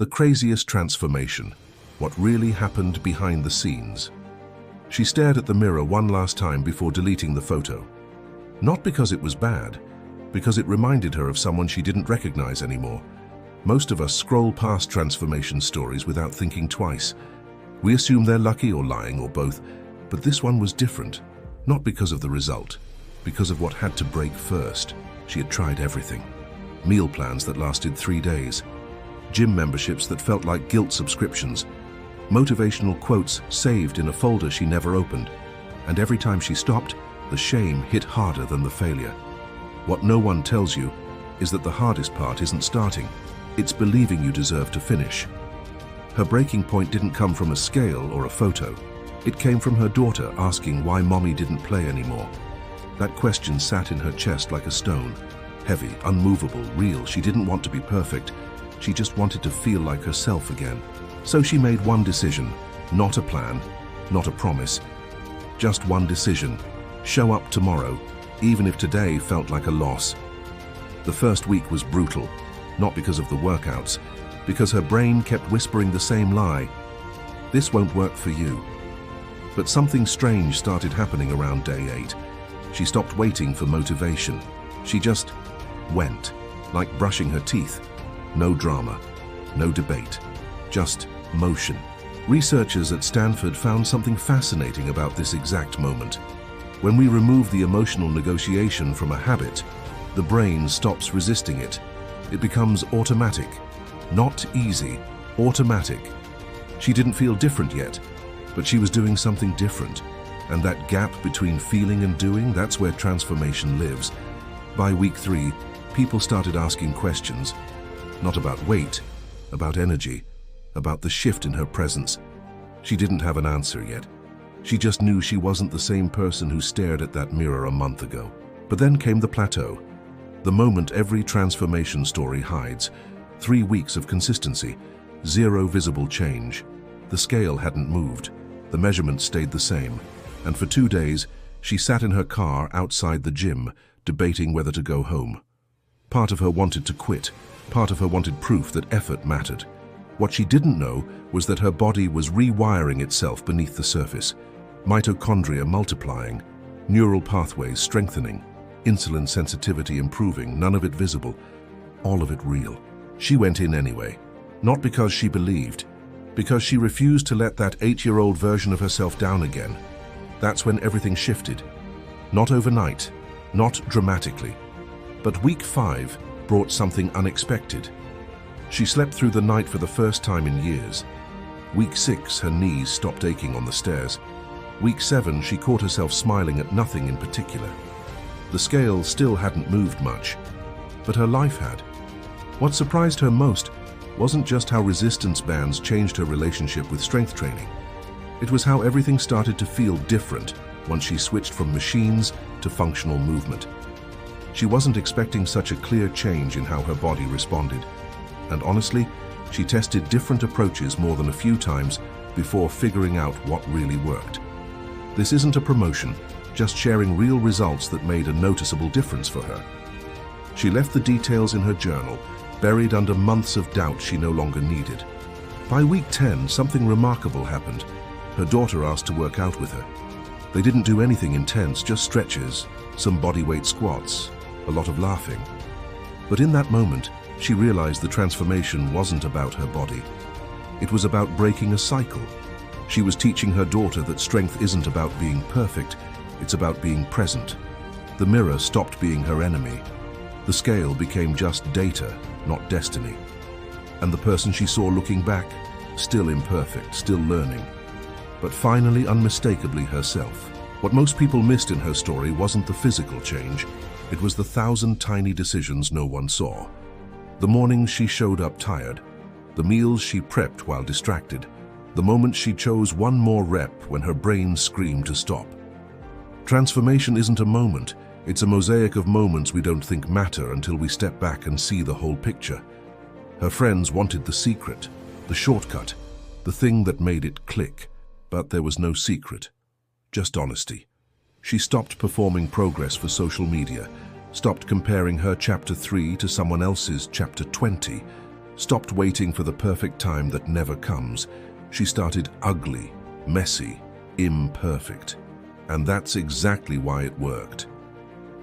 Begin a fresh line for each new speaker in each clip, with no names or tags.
The craziest transformation. What really happened behind the scenes. She stared at the mirror one last time before deleting the photo. Not because it was bad, because it reminded her of someone she didn't recognize anymore. Most of us scroll past transformation stories without thinking twice. We assume they're lucky or lying or both, but this one was different. Not because of the result, because of what had to break first. She had tried everything. Meal plans that lasted 3 days. Gym memberships that felt like guilt subscriptions. Motivational quotes saved in a folder she never opened. And every time she stopped, the shame hit harder than the failure. What no one tells you is that the hardest part isn't starting. It's believing you deserve to finish. Her breaking point didn't come from a scale or a photo. It came from her daughter asking why mommy didn't play anymore. That question sat in her chest like a stone. Heavy, unmovable, real. She didn't want to be perfect. She just wanted to feel like herself again. So she made one decision. Not a plan, not a promise. Just one decision. Show up tomorrow, even if today felt like a loss. The first week was brutal, not because of the workouts, because her brain kept whispering the same lie. This won't work for you. But something strange started happening around day 8. She stopped waiting for motivation. She just went, like brushing her teeth. No drama, no debate, just motion. Researchers at Stanford found something fascinating about this exact moment. When we remove the emotional negotiation from a habit, the brain stops resisting it. It becomes automatic. Not easy, automatic. She didn't feel different yet, but she was doing something different. And that gap between feeling and doing, that's where transformation lives. By week 3, people started asking questions. Not about weight, about energy, about the shift in her presence. She didn't have an answer yet. She just knew she wasn't the same person who stared at that mirror a month ago. But then came the plateau. The moment every transformation story hides. 3 weeks of consistency, 0 visible change. The scale hadn't moved. The measurements stayed the same. And for 2 days, she sat in her car outside the gym, debating whether to go home. Part of her wanted to quit. Part of her wanted proof that effort mattered. What she didn't know was that her body was rewiring itself beneath the surface. Mitochondria multiplying, neural pathways strengthening, insulin sensitivity improving, none of it visible, all of it real. She went in anyway, not because she believed, because she refused to let that 8-year-old version of herself down again. That's when everything shifted. Not overnight, not dramatically, but week 5 brought something unexpected. She slept through the night for the first time in years. Week 6, her knees stopped aching on the stairs. Week 7, she caught herself smiling at nothing in particular. The scale still hadn't moved much, but her life had. What surprised her most wasn't just how resistance bands changed her relationship with strength training. It was how everything started to feel different once she switched from machines to functional movement. She wasn't expecting such a clear change in how her body responded. And honestly, she tested different approaches more than a few times before figuring out what really worked. This isn't a promotion, just sharing real results that made a noticeable difference for her. She left the details in her journal, buried under months of doubt she no longer needed. By week 10, something remarkable happened. Her daughter asked to work out with her. They didn't do anything intense, just stretches, some bodyweight squats, a lot of laughing. But in that moment, she realized the transformation wasn't about her body. It was about breaking a cycle. She was teaching her daughter that strength isn't about being perfect, it's about being present. The mirror stopped being her enemy. The scale became just data, not destiny. And the person she saw looking back, still imperfect, still learning, but finally unmistakably herself. What most people missed in her story wasn't the physical change, it was the 1,000 tiny decisions no one saw. The mornings she showed up tired, the meals she prepped while distracted, the moments she chose one more rep when her brain screamed to stop. Transformation isn't a moment, it's a mosaic of moments we don't think matter until we step back and see the whole picture. Her friends wanted the secret, the shortcut, the thing that made it click, but there was no secret, just honesty. She stopped performing progress for social media, stopped comparing her chapter 3 to someone else's chapter 20, stopped waiting for the perfect time that never comes. She started ugly, messy, imperfect. And that's exactly why it worked.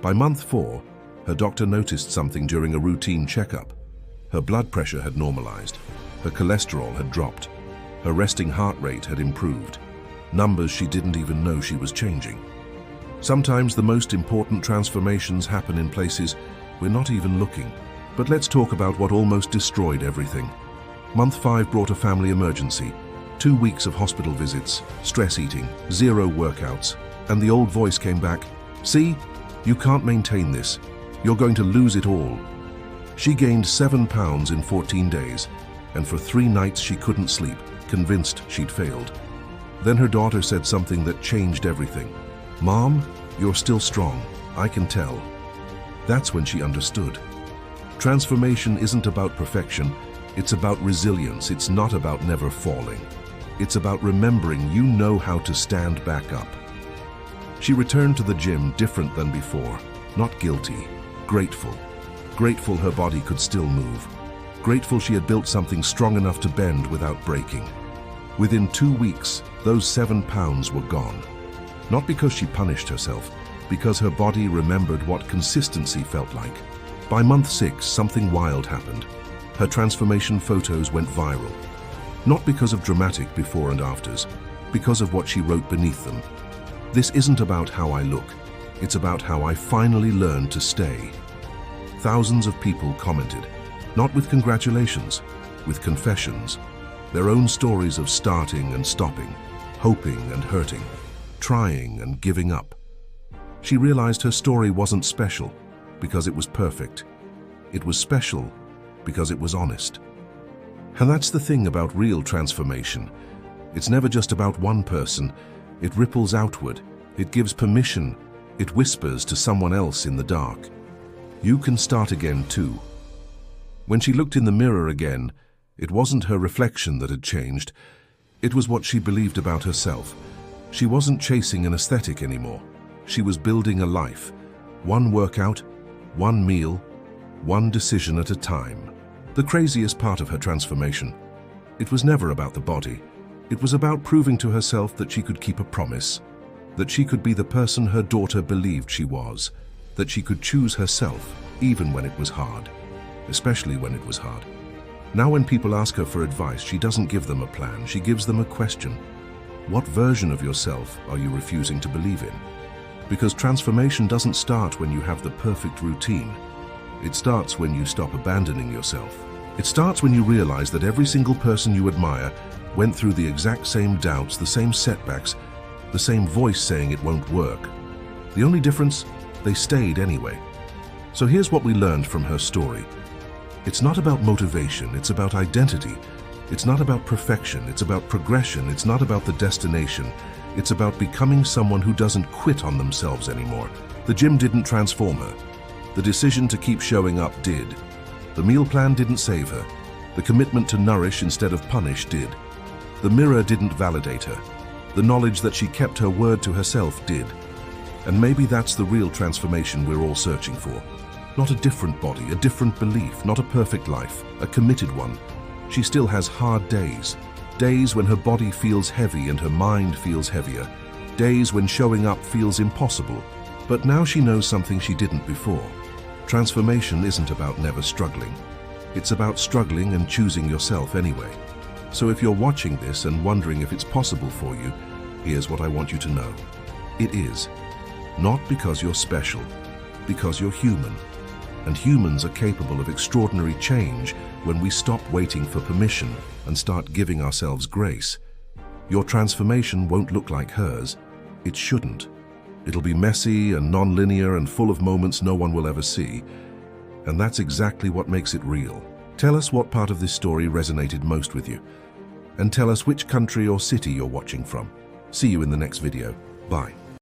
By month 4, her doctor noticed something during a routine checkup. Her blood pressure had normalized. Her cholesterol had dropped. Her resting heart rate had improved. Numbers she didn't even know she was changing. Sometimes the most important transformations happen in places we're not even looking. But let's talk about what almost destroyed everything. Month 5 brought a family emergency. 2 weeks of hospital visits, stress eating, 0 workouts, and the old voice came back. See, you can't maintain this. You're going to lose it all. She gained 7 pounds in 14 days, and for 3 nights she couldn't sleep, convinced she'd failed. Then her daughter said something that changed everything. "Mom, you're still strong. I can tell." That's when she understood. Transformation isn't about perfection. It's about resilience. It's not about never falling. It's about remembering you know how to stand back up. She returned to the gym different than before, not guilty, grateful. Grateful her body could still move. Grateful she had built something strong enough to bend without breaking. Within 2 weeks, those 7 pounds were gone. Not because she punished herself, because her body remembered what consistency felt like. By month 6, something wild happened. Her transformation photos went viral. Not because of dramatic before and afters, because of what she wrote beneath them. "This isn't about how I look. It's about how I finally learned to stay." Thousands of people commented, not with congratulations, with confessions. Their own stories of starting and stopping, hoping and hurting, trying and giving up. She realized her story wasn't special because it was perfect. It was special because it was honest. And that's the thing about real transformation. It's never just about one person. It ripples outward. It gives permission. It whispers to someone else in the dark. You can start again too. When she looked in the mirror again, it wasn't her reflection that had changed. It was what she believed about herself. She wasn't chasing an aesthetic anymore. She was building a life. One workout, one meal, one decision at a time. The craziest part of her transformation, it was never about the body. It was about proving to herself that she could keep a promise, that she could be the person her daughter believed she was, that she could choose herself even when it was hard, especially when it was hard. Now when people ask her for advice, she doesn't give them a plan, she gives them a question. What version of yourself are you refusing to believe in? Because transformation doesn't start when you have the perfect routine. It starts when you stop abandoning yourself. It starts when you realize that every single person you admire went through the exact same doubts, the same setbacks, the same voice saying it won't work. The only difference, they stayed anyway. So here's what we learned from her story. It's not about motivation, it's about identity. It's not about perfection, it's about progression. It's not about the destination. It's about becoming someone who doesn't quit on themselves anymore. The gym didn't transform her. The decision to keep showing up did. The meal plan didn't save her. The commitment to nourish instead of punish did. The mirror didn't validate her. The knowledge that she kept her word to herself did. And maybe that's the real transformation we're all searching for. Not a different body, a different belief, not a perfect life, a committed one. She still has hard days. Days when her body feels heavy and her mind feels heavier. Days when showing up feels impossible. But now she knows something she didn't before. Transformation isn't about never struggling. It's about struggling and choosing yourself anyway. So if you're watching this and wondering if it's possible for you, here's what I want you to know. It is. Not because you're special, because you're human. And humans are capable of extraordinary change when we stop waiting for permission and start giving ourselves grace. Your transformation won't look like hers. It shouldn't. It'll be messy and non-linear and full of moments no one will ever see. And that's exactly what makes it real. Tell us what part of this story resonated most with you. And tell us which country or city you're watching from. See you in the next video. Bye.